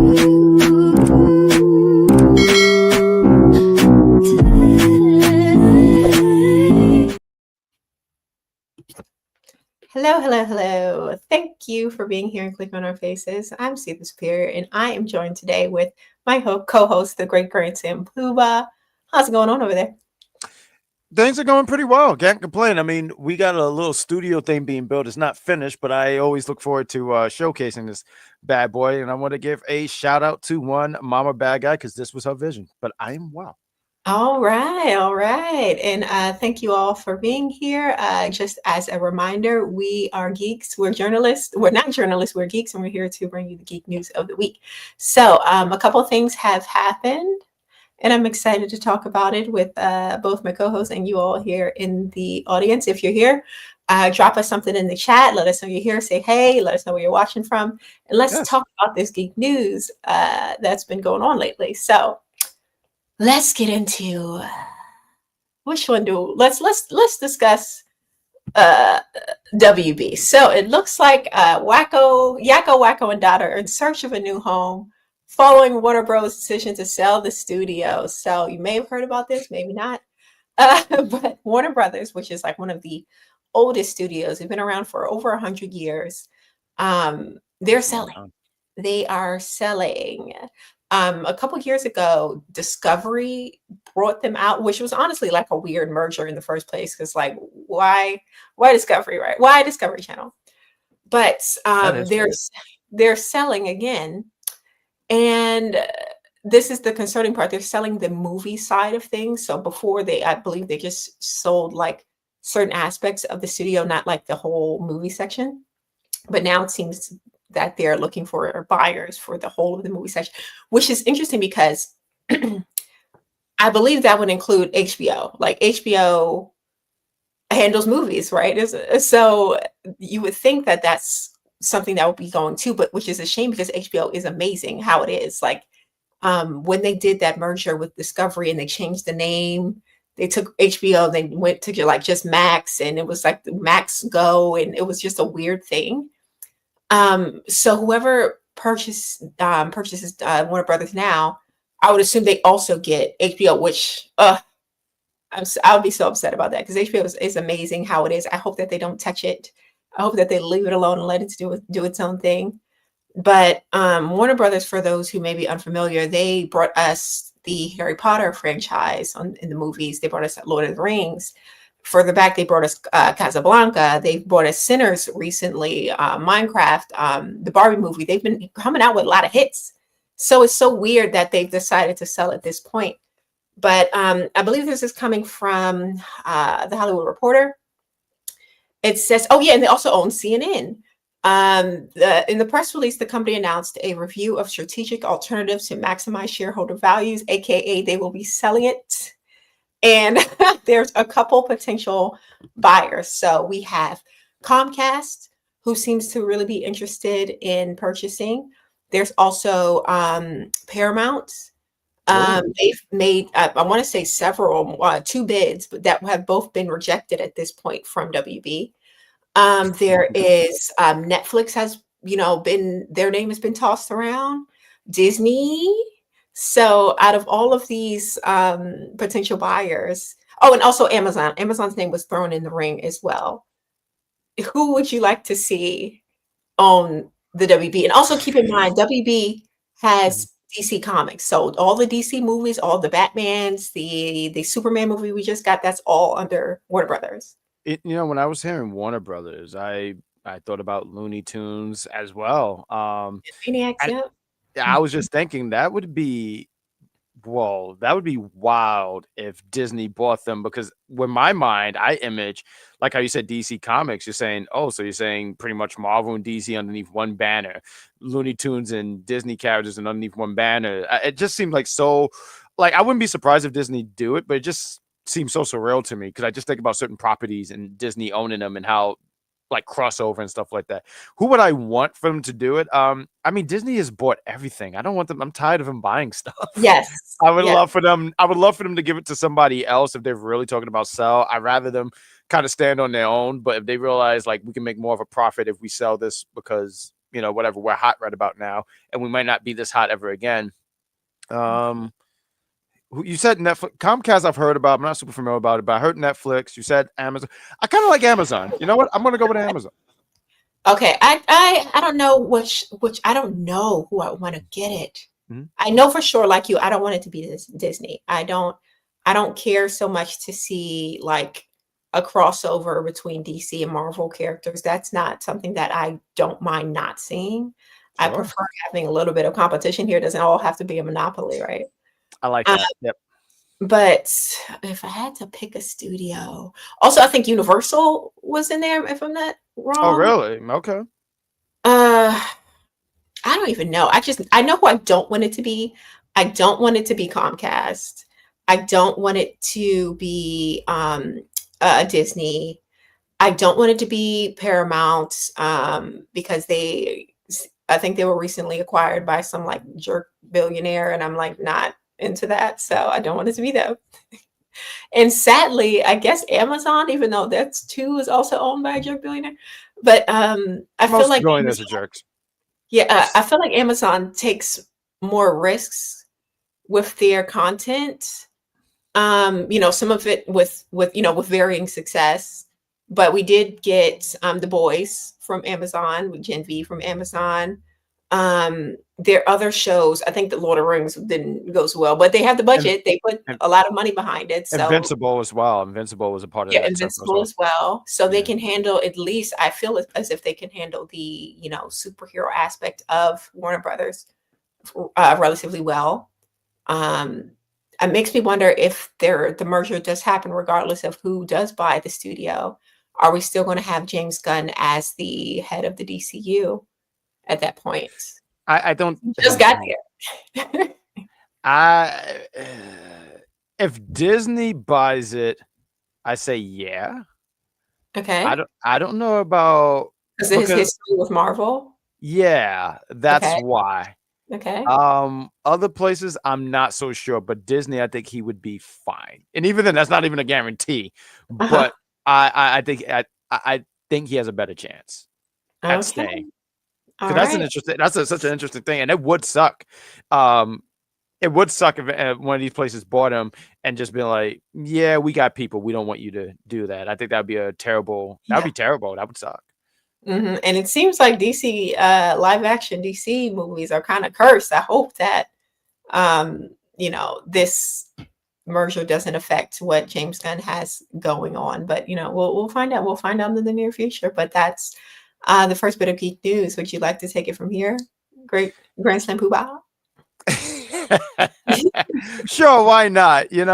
Hello, hello, hello. Thank you for being here and clicking on our faces. I'm Steve Superior, and I am joined today with my co-host, the great Grand Sam Pluba. How's it going on over there? Things are going pretty well. Can't complain. I mean, we got a little studio thing being built. It's not finished, but I always look forward to showcasing this bad boy. And I want to give a shout out to one Mama Bad Guy because this was her vision. But I am well. All right, all right. And thank you all for being here. Just as a reminder, we are geeks. We're journalists. We're not journalists, we're geeks, and we're here to bring you the geek news of the week. So a couple of things have happened, and I'm excited to talk about it with both my co-hosts and you all here in the audience. If you're here, drop us something in the chat. Let us know you're here. Say hey. Let us know where you're watching from. And let's talk about this geek news that's been going on lately. So let's get into which one do let's discuss WB. So it looks like Wacko and Dot are in search of a new home following Warner Bros. Decision to sell the studio. So you may have heard about this, maybe not. But Warner Brothers, which is like one of the oldest studios, they've been around for over 100 years. They're selling. They are selling. A couple years ago, Discovery brought them out, which was honestly like a weird merger in the first place. Because like, why Discovery, right? Why Discovery Channel? But they're selling again, and this is the concerning part. They're selling the movie side of things. So before I believe they just sold like certain aspects of the studio, not like the whole movie section. But now it seems that they're looking for buyers for the whole of the movie section, which is interesting because I believe that would include HBO. Like HBO handles movies, right? So you would think that that's something that would be going to, but which is a shame because HBO is amazing how it is. Like when they did that merger with Discovery and they changed the name, they took HBO, they went to like just Max, and it was like the Max Go, and it was just a weird thing. So whoever purchases Warner Brothers now, I would assume they also get HBO, which I would be so upset about that because HBO is amazing how it is. I hope that they don't touch it. I hope that they leave it alone and let it do its own thing. But Warner Brothers, for those who may be unfamiliar, they brought us the Harry Potter franchise in the movies. They brought us Lord of the Rings. Further back, they brought us Casablanca. They brought us Sinners recently, Minecraft, the Barbie movie. They've been coming out with a lot of hits. So it's so weird that they've decided to sell at this point. But I believe this is coming from the Hollywood Reporter. It says, oh yeah, and they also own CNN. In the press release, the company announced a review of strategic alternatives to maximize shareholder values, aka they will be selling it. And there's a couple potential buyers. So we have Comcast, who seems to really be interested in purchasing. There's also Paramount. They've made, I want to say several, 2 bids, but that have both been rejected at this point from WB. There is Netflix has, their name has been tossed around. Disney. So out of all of these potential buyers, oh, and also Amazon. Amazon's name was thrown in the ring as well. Who would you like to see on the WB? And also keep in mind, WB has DC Comics. So all the DC movies, all the Batmans, the Superman movie we just got, that's all under Warner Brothers. When I was hearing Warner Brothers, I thought about Looney Tunes as well. Maniacs, yeah. I was just thinking that would be wild if Disney bought them, because with my mind, I image, like how you said DC Comics, you're saying, oh, so you're saying pretty much Marvel and DC underneath one banner, Looney Tunes and Disney characters and underneath one banner. It just seemed like so, like, I wouldn't be surprised if Disney do it, but it just seems so surreal to me because I just think about certain properties and Disney owning them and how like crossover and stuff like that. Who would I want for them to do it? I mean, Disney has bought everything. I don't want them. I'm tired of them buying stuff. Yes. I would love for them to give it to somebody else if they're really talking about sell. I'd rather them kind of stand on their own. But if they realize like we can make more of a profit if we sell this because whatever we're hot right about now, and we might not be this hot ever again. You said Netflix, Comcast. I've heard about. I'm not super familiar about it, but I heard Netflix. You said Amazon. I kind of like Amazon. You know what? I'm gonna go with Amazon. Okay, I don't know which I don't know who I want to get it. Mhm. I know for sure, like you, I don't want it to be Disney. I don't care so much to see like a crossover between DC and Marvel characters. That's not something that I don't mind not seeing. I Sure, prefer having a little bit of competition here. It doesn't all have to be a monopoly, right? I like Um, that. Yep. but if I had to pick a studio, also I think Universal was in there, if I'm not Oh, wrong. really? Okay. Uh, I don't even know. I know who I don't want it to be. I don't want it to be Comcast. I don't want it to be Disney. I don't want it to be Paramount because I think they were recently acquired by some like jerk billionaire, and I'm like not into that. So I don't want it to be them. And sadly, I guess Amazon, even though that's too, is also owned by a jerk billionaire. But I feel Most like billionaires are jerks. yeah, I feel like Amazon takes more risks with their content. Some of it with varying success. But we did get The Boys from Amazon, with Gen V from Amazon. Their other shows, I think the Lord of the Rings didn't go so well, but they have the And, budget. They put and a lot of money behind it. So Invincible as well. Invincible was a part of yeah, that circle as Invincible well. as well. So they Yeah. can handle, at least I feel as if they can handle the superhero aspect of Warner Brothers relatively well. Um, it makes me wonder if the merger does happen, regardless of who does buy the studio. Are we still going to have James Gunn as the head of the DCU at that point? I don't. He just got there. I if Disney buys it, I say yeah. Okay, I don't know about because of his because history with Marvel. yeah, that's Okay, why. okay, Other places I'm not so sure, but Disney, I think he would be fine. And even then, that's not even a guarantee. uh-huh. But I think he has a better chance at Okay, staying all because that's an right. interesting. Such an interesting thing, and it would suck. Um, it would suck if one of these places bought him and just been like, "Yeah, we got people. We don't want you to do that." I think that'd be a terrible. That'd Yeah. be terrible. That would suck. And it seems like DC live action DC movies are kind of cursed. I hope that this merger doesn't affect what James Gunn has going on. But we'll find out. We'll find out in the near future. But that's the first bit of geek news. Would you like to take it from here? Great Grand Slam Poobah. Sure, why not? I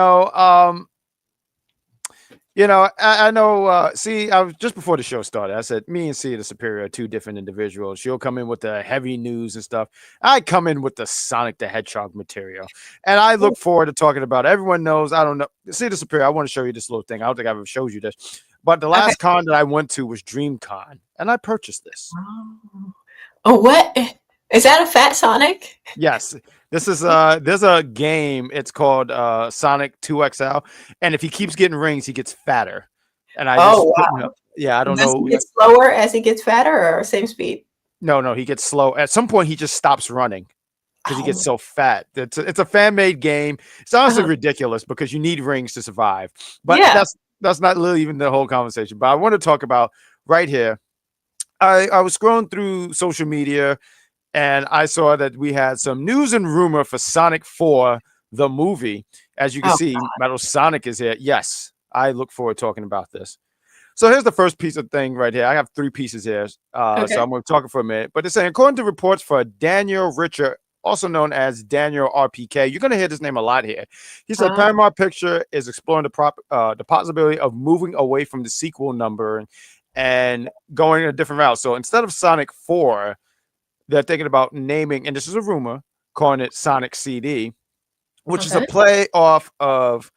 know. See, I was just before the show started. I said, me and C the Superior are two different individuals. She'll come in with the heavy news and stuff. I come in with the Sonic the Hedgehog material, and I look forward to talking about it. Everyone knows. I don't know. See the Superior. I want to show you this little thing. I don't think I've ever showed you this, but the Okay. last con that I went to was DreamCon, and I purchased this. Oh, what is that? A Fat Sonic? Yes, this is there's a game. It's called Sonic 2XL, and if he keeps getting rings, he gets fatter. And I just Oh, couldn't help. Yeah, I don't does he know. get slower as he gets fatter, or same speed? No, he gets slow. At some point, he just stops running because he Oh gets my. so fat. It's a fan made game. It's honestly Uh-huh. ridiculous because you need rings to survive. But Yeah. that's not really even the whole conversation. But I want to talk about right here. I was scrolling through social media and I saw that we had some news and rumor for Sonic 4, the movie. As you can Oh, see, Metal Sonic is here. Yes, I look forward to talking about this. So here's the first piece of thing right here. I have three pieces here. So okay. I'm going to talk it for a minute. But it's saying, according to reports for Daniel Richer, also known as Daniel RPK, you're going to hear this name a lot here. He said Uh-huh. Paramount Picture is exploring the possibility of moving away from the sequel number and going a different route. So instead of Sonic 4, they're thinking about naming, and this is a rumor, calling it Sonic CD, which is a Okay. play off of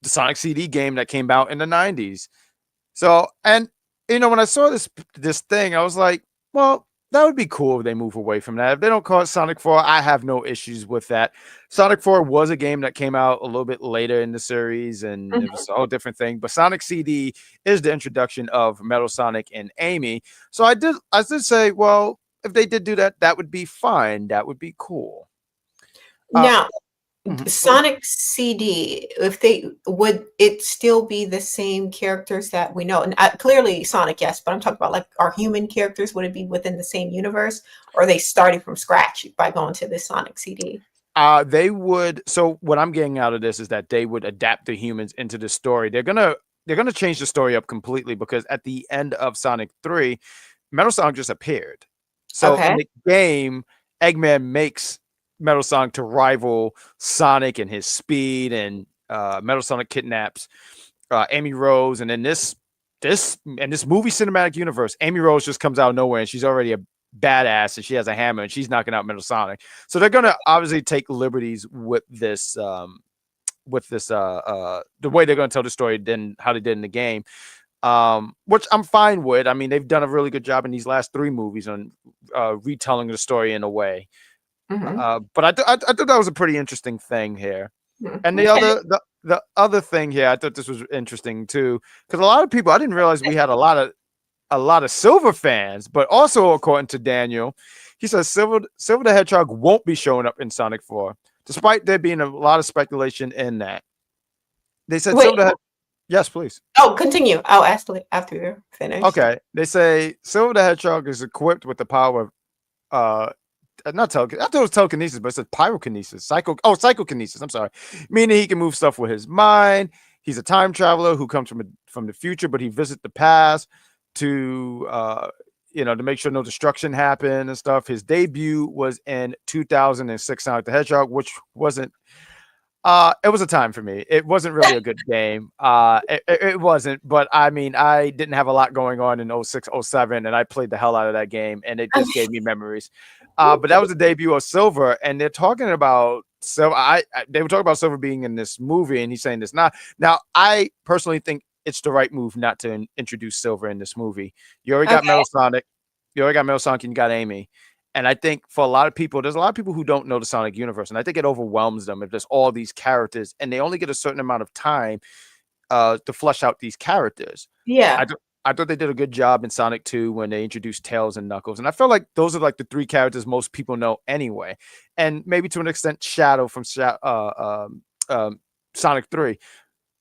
the Sonic CD game that came out in the 90s. So, and when I saw this thing, I was like, well, that would be cool if they move away from that. If they don't call it Sonic 4, I have no issues with that. Sonic 4 was a game that came out a little bit later in the series, and it Mhm. was a whole different thing. But Sonic CD is the introduction of Metal Sonic and Amy. So I did say, well, if they did do that, that would be fine. That would be cool. Uh, Now, mhm. Sonic CD, if they would it still be the same characters that we know? And clearly Sonic, yes, but I'm talking about like our human characters. Would it be within the same universe, or are they starting from scratch by going to this Sonic CD? They would. So what I'm getting out of this is that they would adapt the humans into the story. They're gonna change the story up completely because at the end of Sonic 3, Metal Sonic just appeared. So in Okay. the game, Eggman makes Metal Sonic to rival Sonic and his speed, and Metal Sonic kidnaps Amy Rose, and then this movie cinematic universe, Amy Rose just comes out of nowhere and she's already a badass and she has a hammer and she's knocking out Metal Sonic. So they're gonna obviously take liberties with this the way they're gonna tell the story than how they did in the game. Which I'm fine with. I mean, they've done a really good job in these last three movies on retelling the story in a way. Hmm. But I thought that was a pretty interesting thing here. And Okay. the other thing here, I thought this was interesting too, because a lot of people, I didn't realize we had a lot of Silver fans, but also according to Daniel, he says Silver the Hedgehog won't be showing up in Sonic 4, despite there being a lot of speculation in that. They said Wait. Silver the Hedgehog. Yes, please. Oh, continue. I'll ask after you're finished. Okay. They say Silver the Hedgehog is equipped with the power of not telekinesis. I thought it was telekinesis, but it says pyrokinesis. Psychokinesis. I'm sorry, meaning he can move stuff with his mind. He's a time traveler who comes from the future, but he visits the past to to make sure no destruction happened and stuff. His debut was in 2006 Sonic the Hedgehog, which wasn't it was a time for me. It wasn't really a good game. It wasn't, but I mean, I didn't have a lot going on in 06, 07, and I played the hell out of that game, and it just gave me memories. But that was the debut of Silver, and they're talking about Silver. They were talking about Silver being in this movie, and he's saying this not. Now, I personally think it's the right move not to introduce Silver in this movie. You already got Okay. Metal Sonic. You already got Metal Sonic, and you got Amy. And I think for a lot of people, there's a lot of people who don't know the Sonic universe, and I think it overwhelms them if there's all these characters and they only get a certain amount of time to flesh out these characters. Yeah. I th- I thought they did a good job in Sonic 2 when they introduced Tails and Knuckles, and I feel like those are like the three characters most people know anyway, and maybe to an extent Shadow from Sonic 3.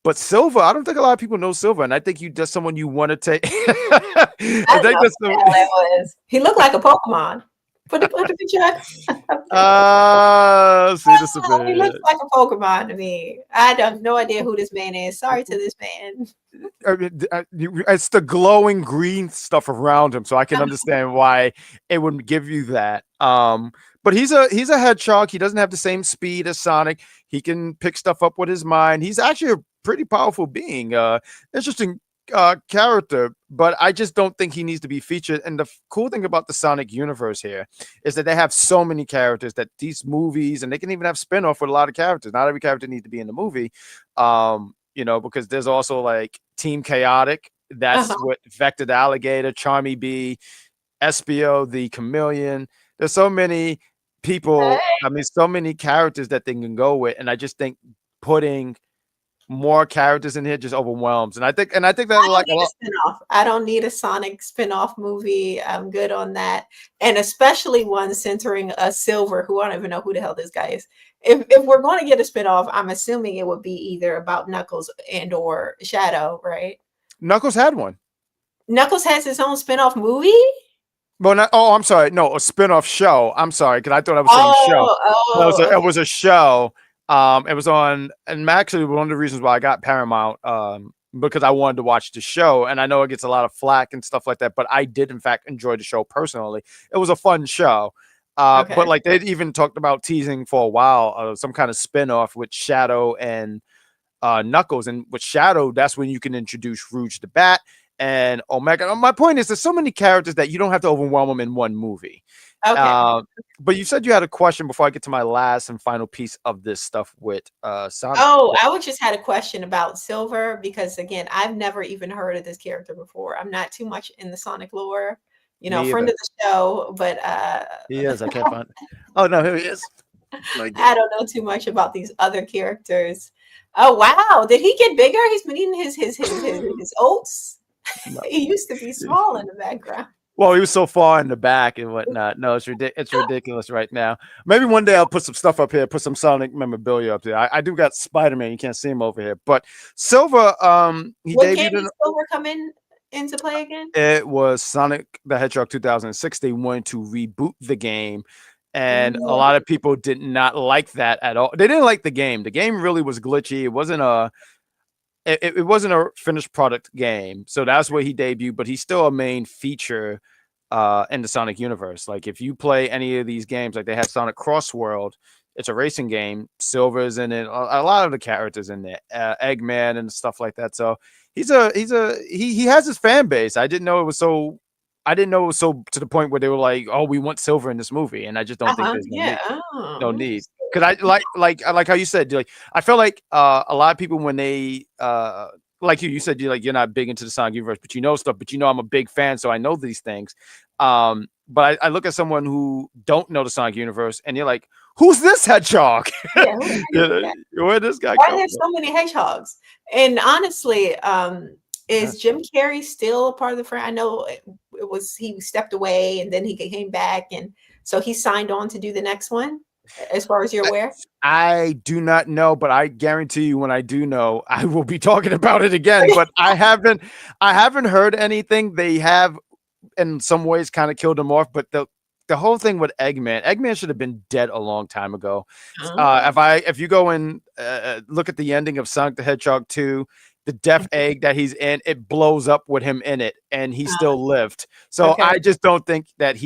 But Silver, I don't think a lot of people know Silver, and I think you just someone you want to take. I I don't think know that's who the hell that was. He looked like a Pokemon. Put the picture up there. see this a Oh, he looks bit. like a Pokemon to me. I have no idea who this man is. Sorry to this man. I mean, it's the glowing green stuff around him, so I can understand why it would give you that. But he's a hedgehog. He doesn't have the same speed as Sonic. He can pick stuff up with his mind. He's actually a pretty powerful being. Interesting character, but I just don't think he needs to be featured. And the cool thing about the Sonic universe here is that they have so many characters that these movies, and they can even have spin-off with a lot of characters. Not every character needs to be in the movie. Because there's also like Team Chaotic. That's Uh-huh. what Vector the Alligator, Charmy Bee, Espio the Chameleon. There's so many people. I mean, so many characters that they can go with, and I just think putting more characters in here just overwhelms. And I think that I don't like a need a lot. spinoff. I don't need a Sonic spinoff movie. I'm good on that. And especially one centering a Silver, who I don't even know who the hell this guy is. If we're going to get a spinoff, I'm assuming it would be either about Knuckles and or Shadow, right? Knuckles had one. Knuckles has his own spinoff movie? Well, I'm sorry. No, a spin-off show. I'm sorry, because I thought I was saying show. Oh, No, oh, it okay. was a show. It was on, and actually one of the reasons why I got Paramount, because I wanted to watch the show, and I know it gets a lot of flack and stuff like that, but I did in fact enjoy the show personally. It was a fun show. But Okay. like they even talked about teasing for a while, some kind of spin-off with Shadow and Knuckles, and with Shadow, that's when you can introduce Rouge the Bat and Omega. My point is, there's so many characters that you don't have to overwhelm them in one movie. Okay. Uh, but you said you had a question before I get to my last and final piece of this stuff with Sonic. Oh, I would just had a question about Silver because again, I've never even heard of this character before. I'm not too much in the Sonic lore, Me friend either. of the show, but He is. I can't find. Oh no, here he is. Right there. I don't know too much about these other characters. Oh wow, did he get bigger? He's been eating his oats. No. He used to be small in the background. Well, he was so far in the back and whatnot. No, it's ridiculous right now. Maybe one day I'll put some stuff up here, put some Sonic memorabilia up there. I do got Spider-Man. You can't see him over here, but Silver, he What game debuted in is Silver coming into play again? it was Sonic the Hedgehog 2006. They wanted to reboot the game, and a Mm, lot of people did not like that at all. They didn't like the game. The game really was glitchy. It wasn't a finished product game. So that's where he debuted, but he's still a main feature in the Sonic universe. Like if you play any of these games, like they have Sonic Cross World, it's a racing game. Silver's in it. A lot of the characters in there, Eggman and stuff like that. So he has his fan base. I didn't know it was so. I didn't know it was so to the point where they were like, "Oh, we want Silver in this movie," and I just don't think there's yeah. no Oh, need. Because I like how you said, like I felt like a lot of people when they like you said you're not big into the Sonic universe, but you know stuff, but you know I'm a big fan, so I know these things. But I look at someone who don't know the Sonic universe, and you're like, who's this hedgehog? yeah. Who the heck is Yeah, that? where this guy Why come there's from? so many hedgehogs? And honestly, Yeah. is Jim Carrey still a part of the friend? I know it was he stepped away and then he came back, and so he signed on to do the next one, as far as you're I, aware. I do not know, but I guarantee you, when I do know, I will be talking about it again. But I haven't heard anything. They have in some ways kind of killed him off, but the whole thing with Eggman should have been dead a long time ago. Oh, If you go and look at the ending of Sonic the Hedgehog 2, the death egg that he's in, it blows up with him in it, and he still lived. So okay. I just don't think that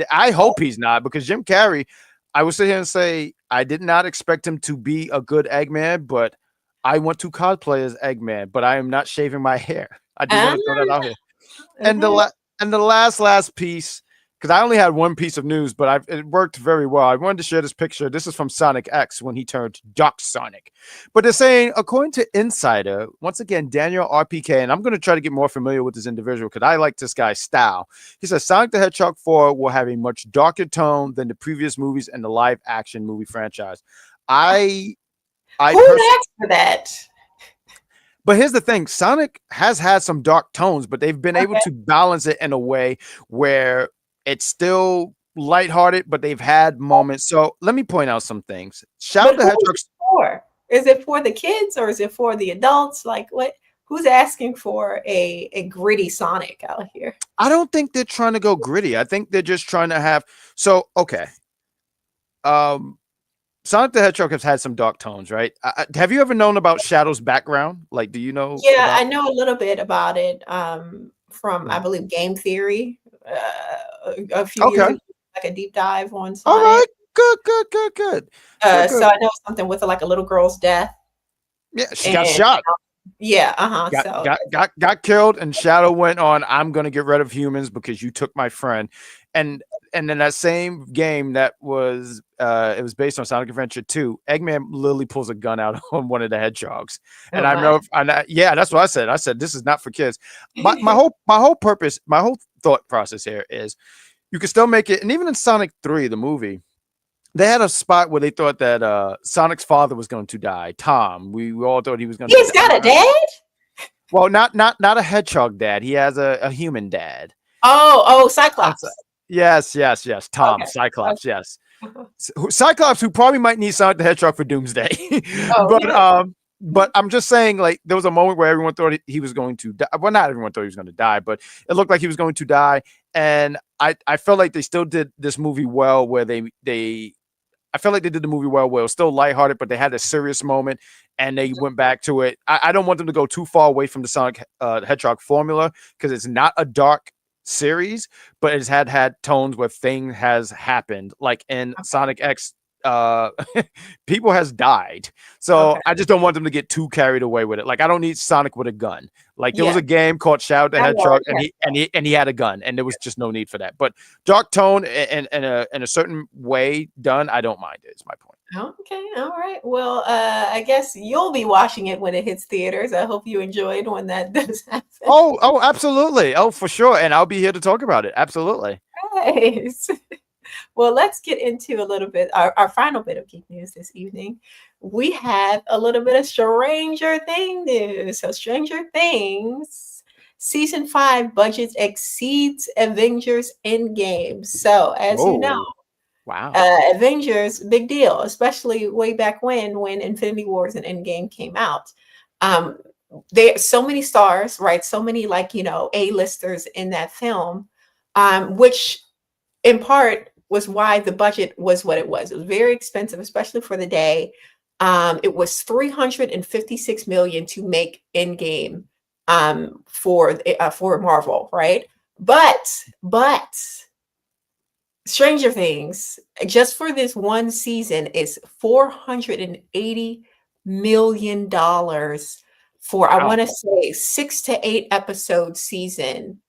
I hope he's not, because Jim Carrey, I would sit here and say I did not expect him to be a good Eggman, but I want to cosplay as Eggman, but I am not shaving my hair. I do Ah, want to throw that out here. And okay. the last piece, because I only had one piece of news, but it worked very well. I wanted to share this picture. This is from Sonic X when he turned Dark Sonic. But they're saying, according to Insider, once again, Daniel RPK, and I'm going to try to get more familiar with this individual because I like this guy's style. He says Sonic the Hedgehog 4 will have a much darker tone than the previous movies and the live action movie franchise. I Who personally, asked for that? but here's the thing: Sonic has had some dark tones, but they've been able Okay. to balance it in a way where it's still lighthearted, but they've had moments. So let me point out some things. Shadow But the who is Hedgehog. it for? Is it for the kids or is it for the adults? Like what? Who's asking for a gritty Sonic out here? I don't think they're trying to go gritty. I think they're just trying to have. So okay, um, Sonic the Hedgehog has had some dark tones, right? Have you ever known about Shadow's background? Like, do you know Yeah, about? I know a little bit about it from I Mm. believe Game Theory a few years Okay. ago, like a deep dive on All Sonic. right. Good. Good. Good. Good. Good. So Good. I know something with like a little girl's death, Yeah, she got and shot. yeah, uh-huh. got So got got got killed, and Shadow went on, I'm gonna get rid of humans because you took my friend. And then that same game that was it was based on Sonic Adventure 2, Eggman literally pulls a gun out on one of the hedgehogs. And oh I my. remember yeah, that's what I said. I said this is not for kids. My whole purpose, my whole thought process here is you can still make it, and even in Sonic 3, the movie, they had a spot where they thought that Sonic's father was going to die. Tom. We all thought he was going to He's die. got a dad? Well, not a hedgehog dad. He has a human dad. Oh, I'm sorry. Cyclops. Yes. Tom, Okay. Okay. Cyclops. Yes, Cyclops, who probably might need Sonic the Hedgehog for Doomsday. Oh, he but might. I'm just saying, like, there was a moment where everyone thought he was going to die. Well, not everyone thought he was going to die, but it looked like he was going to die. And I felt like they still did this movie well, where they I felt like they did the movie well, where it was still lighthearted, but they had a serious moment and they went back to it. I don't want them to go too far away from the Sonic Hedgehog formula, because it's not a dark series, but it's had tones where thing has happened, like in Okay. Sonic X. People has died, so Okay. I just don't want them to get too carried away with it. Like, I don't need Sonic with a gun. Like, there was Yeah. a game called Shadow the I know. Hedgehog, and Yeah. he had a gun, and there was just no need for that. But dark tone in a certain way done, I don't mind it. Is my point. Okay. All right. Well, I guess you'll be watching it when it hits theaters. I hope you enjoyed when that does happen. Oh, absolutely. Oh, for sure. And I'll be here to talk about it. Absolutely. Nice. Well, let's get into a little bit our final bit of geek news this evening. We have a little bit of Stranger Thing news. So, Stranger Things Season 5 budget exceeds Avengers Endgame. So, as you know, Whoa. Wow. Avengers, big deal, especially way back when Infinity Wars and Endgame came out. Um, there so many stars, right? So many like A-listers in that film, which in part was why the budget was what it was. It was very expensive, especially for the day. It was 356 million to make Endgame for Marvel, right? But Stranger Things, just for this one season, is $480 million for, I Wow. want to say, 6 to 8 episode season,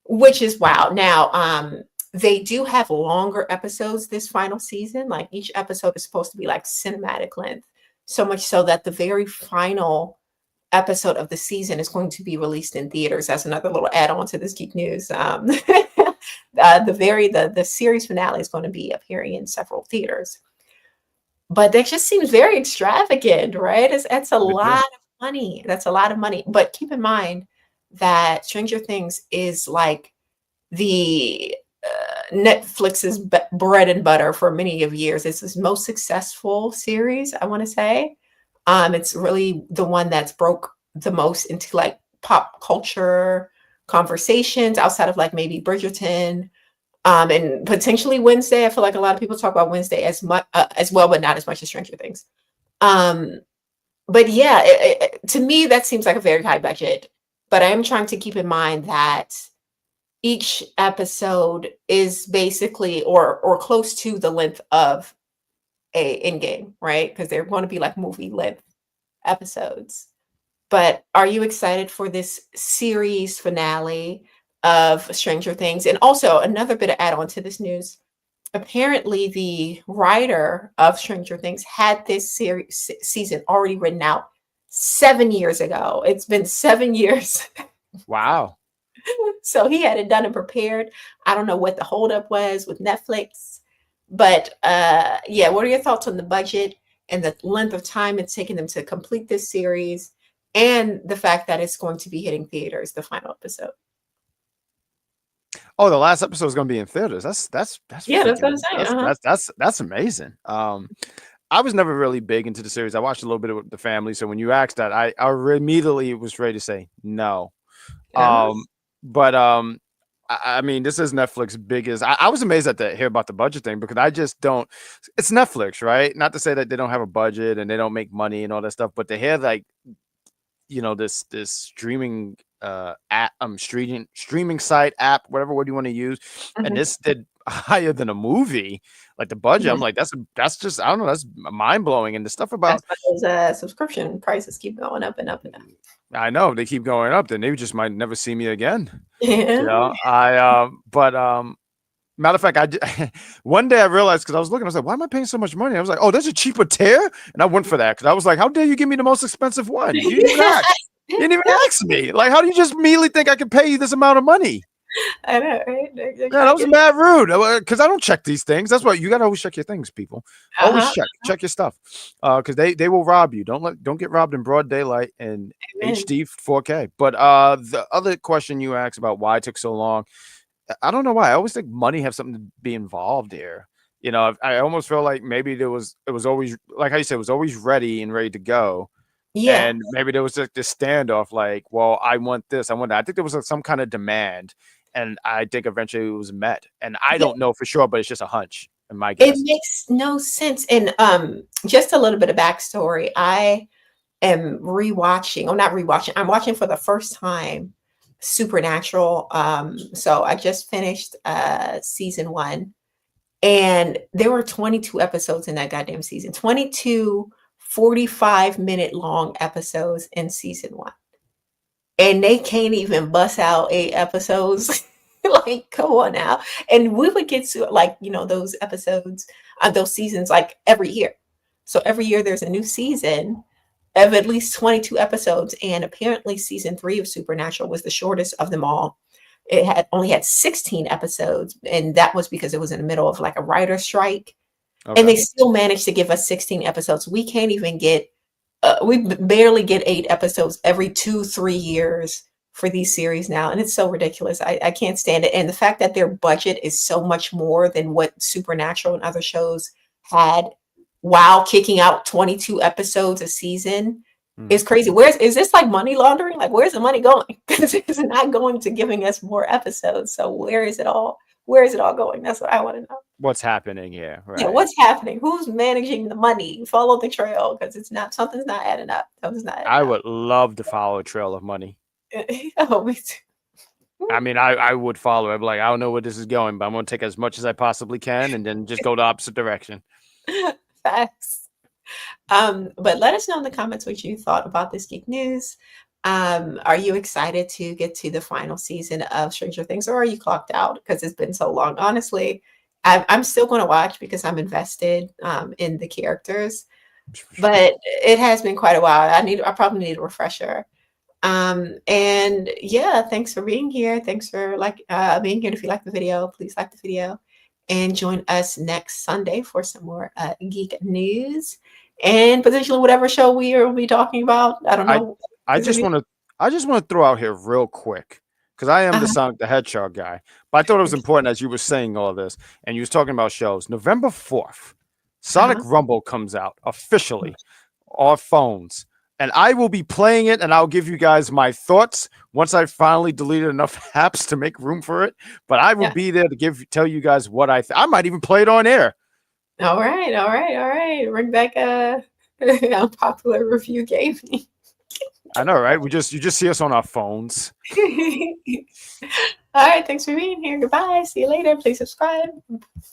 which is wow. Now, they do have longer episodes this final season. Like each episode is supposed to be like cinematic length, so much so that the very final episode of the season is going to be released in theaters. That's another little add-on to this geek news. The series finale is going to be appearing in several theaters, but that just seems very extravagant, right? That's a It do. lot of money. That's a lot of money. But keep in mind that Stranger Things is like the Netflix's bread and butter for many of years. It's his most successful series, I want to say. It's really the one that's broke the most into like pop culture conversations outside of like maybe Bridgerton, and potentially Wednesday. I feel like a lot of people talk about Wednesday as much as well, but not as much as Stranger Things. Um, but yeah, to me that seems like a very high budget. But I am trying to keep in mind that each episode is basically or close to the length of a in game, right? Because they're going to be like movie length episodes. But are you excited for this series finale of Stranger Things? And also another bit of add on to this news. Apparently, the writer of Stranger Things had this series season already written out 7 years ago. It's been 7 years. Wow. So he had it done and prepared. I don't know what the holdup was with Netflix, but yeah, what are your thoughts on the budget and the length of time it's taken them to complete this series, and the fact that it's going to be hitting theaters, the final episode? Oh, the last episode is going to be in theaters. That's Yeah, that's what I'm freaking saying. Uh-huh. that's amazing. I was never really big into the series. I watched a little bit with the family, so when you asked that, I immediately was ready to say no. Uh-huh. Um, but I mean, this is Netflix biggest. I was amazed at the hear about the budget thing because I just don't. It's Netflix, right? Not to say that they don't have a budget and they don't make money and all that stuff, but to hear like this streaming app streaming site app, whatever word you want to use, and Mhm. this did higher than a movie, like the budget. I'm Mhm. like, that's just I don't know, that's mind blowing. And the stuff That's about why those subscription prices keep going up and up and up. I know they keep going up, then they just might never see me again. You Yeah. know, but matter of fact, one day I realized because I was looking, I was like, why am I paying so much money? I was like, oh, there's a cheaper tier, and I went for that because I was like, how dare you give me the most expensive one? You didn't even ask. You didn't even ask me. Like, how do you just immediately think I can pay you this amount of money? I know, right? They're Yeah, trying that to was get. mad rude because I don't check these things. That's why you gotta always check your things, people. Always Uh-huh. check your stuff, because they will rob you. Don't get robbed in broad daylight and Amen. HD 4K. But the other question you asked about why it took so long, I don't know why. I always think money has something to be involved here. You know, I almost feel like maybe it was always like how you said, it was always ready and ready to go. Yeah. And maybe there was like this standoff, like, well, I want this, I want that. I think there was like some kind of demand, and I think eventually it was met. And I Yeah. don't know for sure, but it's just a hunch and my It guess. makes no sense. And just a little bit of backstory. I am rewatching, or not rewatching, I'm watching for the first time Supernatural. So I just finished season 1, and there were 22 episodes in that goddamn season. 22 45-minute long episodes in season 1. And they can't even bust out 8 episodes. Like, come on now. And we would get to like, those episodes, those seasons like every year. So every year there's a new season of at least 22 episodes. And apparently season 3 of Supernatural was the shortest of them all. It had only had 16 episodes, and that was because it was in the middle of like a writer strike. And Okay. they still managed to give us 16 episodes. We can't even get we barely get 8 episodes every 2-3 years for these series now, and it's so ridiculous. I can't stand it. And the fact that their budget is so much more than what Supernatural and other shows had while kicking out 22 episodes a season Mm. is crazy. Is this like money laundering? Like, where's the money going? Because it's not going to giving us more episodes. So where is it all? Where is it all going? That's what I want to know. What's happening here? Yeah, Right. what's happening? Who's managing the money? Follow the trail because it's not something's not adding up. Something's not adding I up. would love to follow a trail of money. Oh, me too. I mean, I would follow it. Like, I don't know where this is going, but I'm going to take as much as I possibly can and then just go the opposite direction. Facts. But let us know in the comments what you thought about this geek news. Are you excited to get to the final season of Stranger Things, or are you clocked out because it's been so long? Honestly, I'm still going to watch because I'm invested in the characters, but it has been quite a while. I probably need a refresher. And yeah, thanks for being here. Thanks for being here. If you like the video, please like the video and join us next Sunday for some more geek news and potentially whatever show we will be talking about. I don't I know. I Is it just want to I just want to throw out here real quick because I am the uh Sonic the Hedgehog guy, but I thought it was important as you were saying all this and you was talking about shows. November 4th, Sonic uh Rumble comes out officially on phones, and I will be playing it, and I'll give you guys my thoughts once I finally deleted enough apps to make room for it. But I will Yeah. be there to tell you guys what I might even play it on air. All right. All right. All right. Bring back unpopular review gaming. I know, right? You just see us on our phones. All right. Thanks for being here. Goodbye. See you later. Please subscribe.